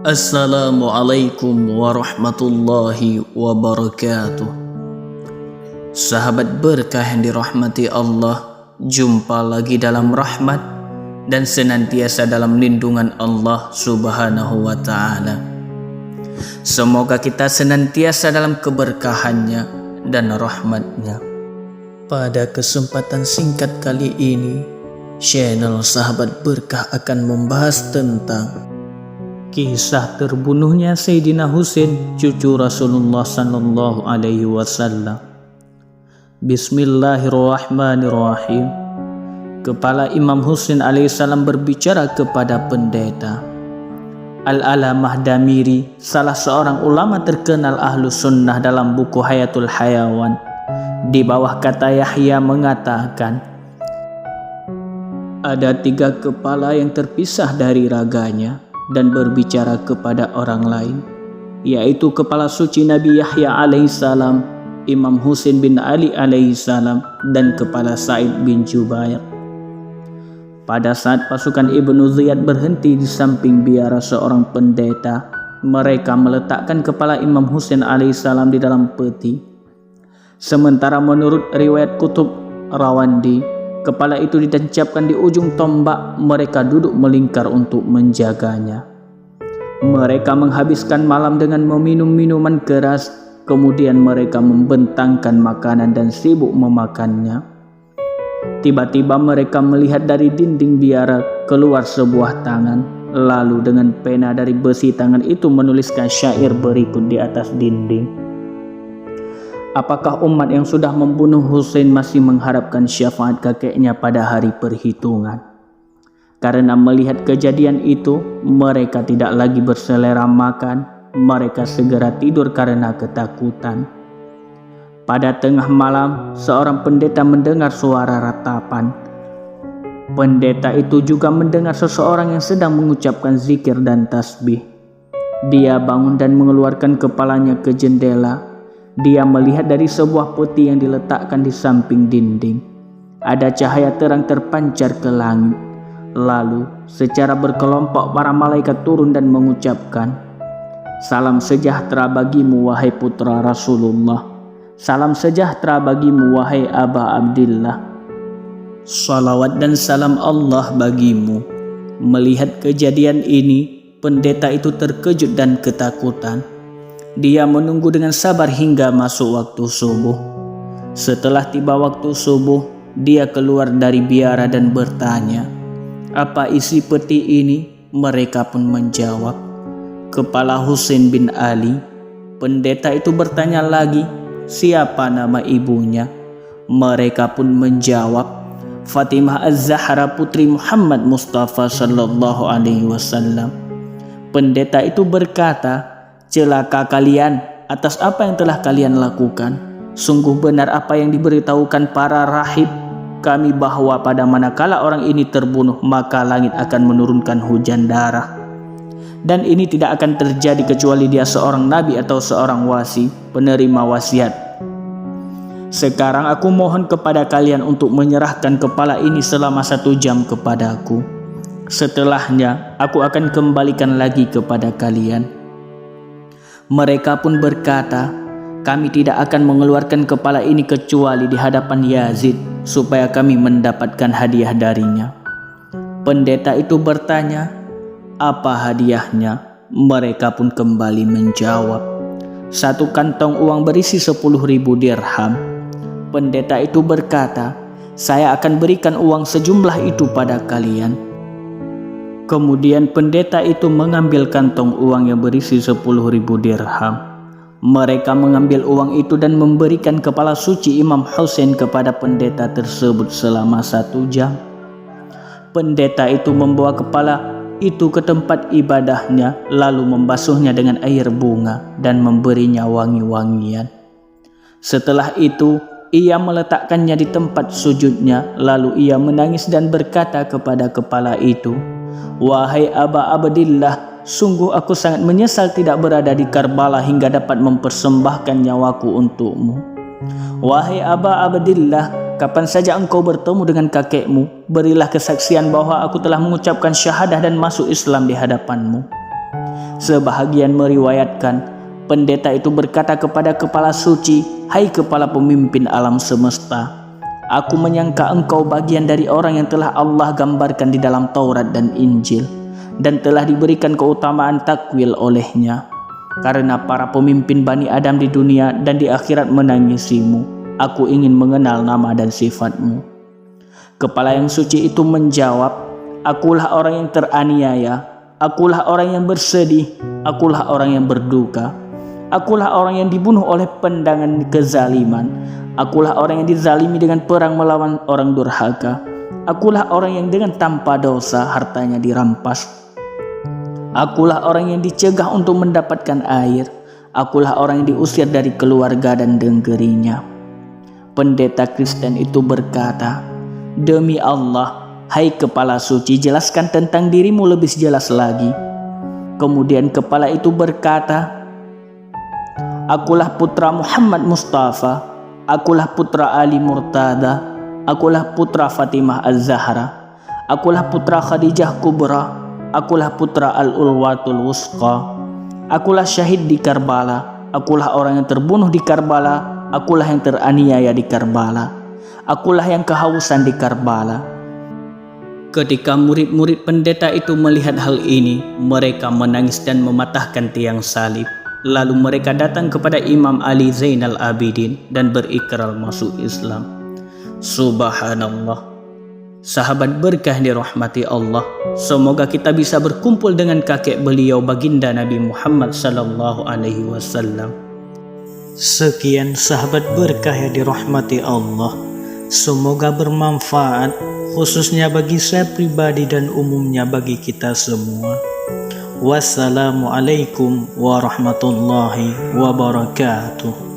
Assalamualaikum warahmatullahi wabarakatuh. Sahabat berkah yang dirahmati Allah, jumpa lagi dalam rahmat dan senantiasa dalam lindungan Allah Subhanahu wa ta'ala. Semoga kita senantiasa dalam keberkahannya dan rahmatnya. Pada kesempatan singkat kali ini, channel Sahabat Berkah akan membahas tentang kisah terbunuhnya Sayyidina Husain, cucu Rasulullah sallallahu alaihi wasallam. Bismillahirrahmanirrahim. Kepala Imam Husain alaihissalam berbicara kepada pendeta. Al-Alamah Damiri, salah seorang ulama terkenal ahlu sunnah, dalam buku Hayatul Hayawan, di bawah kata Yahya mengatakan, ada 3 kepala yang terpisah dari raganya dan berbicara kepada orang lain, yaitu kepala suci Nabi Yahya alaihissalam, Imam Husain bin Ali alaihissalam, dan kepala Sa'id bin Jubair. Pada saat pasukan Ibnu Ziyad berhenti di samping biara seorang pendeta, mereka meletakkan kepala Imam Husain alaihissalam di dalam peti. Sementara menurut riwayat Kutub Rawandi, kepala itu ditancapkan di ujung tombak. Mereka duduk melingkar untuk menjaganya. Mereka menghabiskan malam dengan meminum minuman keras, kemudian mereka membentangkan makanan dan sibuk memakannya. Tiba-tiba mereka melihat dari dinding biara keluar sebuah tangan, lalu dengan pena dari besi tangan itu menuliskan syair berikut di atas dinding. Apakah umat yang sudah membunuh Husain masih mengharapkan syafaat kakeknya pada hari perhitungan? Karena melihat kejadian itu, mereka tidak lagi berselera makan. Mereka segera tidur karena ketakutan. Pada tengah malam, seorang pendeta mendengar suara ratapan. Pendeta itu juga mendengar seseorang yang sedang mengucapkan zikir dan tasbih. Dia bangun dan mengeluarkan kepalanya ke jendela. Dia melihat dari sebuah peti yang diletakkan di samping dinding. Ada cahaya terang terpancar ke langit. Lalu secara berkelompok para malaikat turun dan mengucapkan, salam sejahtera bagimu wahai putra Rasulullah. Salam sejahtera bagimu wahai Aba Abdillah. Salawat dan salam Allah bagimu. Melihat kejadian ini, pendeta itu terkejut dan ketakutan. Dia menunggu dengan sabar hingga masuk waktu subuh. Setelah tiba waktu subuh, dia keluar dari biara dan bertanya, apa isi peti ini? Mereka pun menjawab, kepala Husain bin Ali. Pendeta itu bertanya lagi, siapa nama ibunya? Mereka pun menjawab, Fatimah Az-Zahra putri Muhammad Mustafa sallallahu alaihi wasallam. Pendeta itu berkata, celaka kalian atas apa yang telah kalian lakukan. Sungguh benar apa yang diberitahukan para rahib kami, bahwa pada manakala orang ini terbunuh, maka langit akan menurunkan hujan darah. Dan ini tidak akan terjadi kecuali dia seorang nabi atau seorang wasi, penerima wasiat. Sekarang aku mohon kepada kalian untuk menyerahkan kepala ini selama 1 jam kepadaku. Setelahnya aku akan kembalikan lagi kepada kalian. Mereka pun berkata, kami tidak akan mengeluarkan kepala ini kecuali di hadapan Yazid, supaya kami mendapatkan hadiah darinya. Pendeta itu bertanya, apa hadiahnya? Mereka pun kembali menjawab, 1 kantong uang berisi 10.000 dirham. Pendeta itu berkata, saya akan berikan uang sejumlah itu pada kalian. Kemudian pendeta itu mengambil kantong uang yang berisi 10.000 dirham. Mereka mengambil uang itu dan memberikan kepala suci Imam Husain kepada pendeta tersebut selama 1 jam. Pendeta itu membawa kepala itu ke tempat ibadahnya, lalu membasuhnya dengan air bunga dan memberinya wangi-wangian. Setelah itu, ia meletakkannya di tempat sujudnya, lalu ia menangis dan berkata kepada kepala itu, wahai Aba Abdillah, sungguh aku sangat menyesal tidak berada di Karbala hingga dapat mempersembahkan nyawaku untukmu. Wahai Aba Abdillah, kapan saja engkau bertemu dengan kakekmu, berilah kesaksian bahwa aku telah mengucapkan syahadah dan masuk Islam di hadapanmu. Sebahagian meriwayatkan, pendeta itu berkata kepada kepala suci, "Hai kepala pemimpin alam semesta, aku menyangka engkau bagian dari orang yang telah Allah gambarkan di dalam Taurat dan Injil, dan telah diberikan keutamaan takwil olehnya. Karena para pemimpin Bani Adam di dunia dan di akhirat menangisimu, aku ingin mengenal nama dan sifatmu." Kepala yang suci itu menjawab, "Akulah orang yang teraniaya, akulah orang yang bersedih, akulah orang yang berduka. Akulah orang yang dibunuh oleh pandangan kezaliman. Akulah orang yang dizalimi dengan perang melawan orang durhaka. Akulah orang yang dengan tanpa dosa hartanya dirampas. Akulah orang yang dicegah untuk mendapatkan air. Akulah orang yang diusir dari keluarga dan negerinya." Pendeta Kristen itu berkata, "Demi Allah, hai kepala suci, jelaskan tentang dirimu lebih jelas lagi." Kemudian kepala itu berkata, "Akulah putra Muhammad Mustafa, akulah putra Ali Murtada, akulah putra Fatimah Az-Zahra, akulah putra Khadijah Kubra, akulah putra Al-Ulwatul Wusqa, akulah syahid di Karbala, akulah orang yang terbunuh di Karbala, akulah yang teraniaya di Karbala, akulah yang kehausan di Karbala." Ketika murid-murid pendeta itu melihat hal ini, mereka menangis dan mematahkan tiang salib. Lalu mereka datang kepada Imam Ali Zainal Abidin dan berikrar masuk Islam. Subhanallah. Sahabat berkah dirahmati Allah, semoga kita bisa berkumpul dengan kakek beliau baginda Nabi Muhammad sallallahu alaihi wasallam. Sekian sahabat berkah yang dirahmati Allah. Semoga bermanfaat, khususnya bagi saya pribadi dan umumnya bagi kita semua. Wassalamualaikum warahmatullahi wabarakatuh.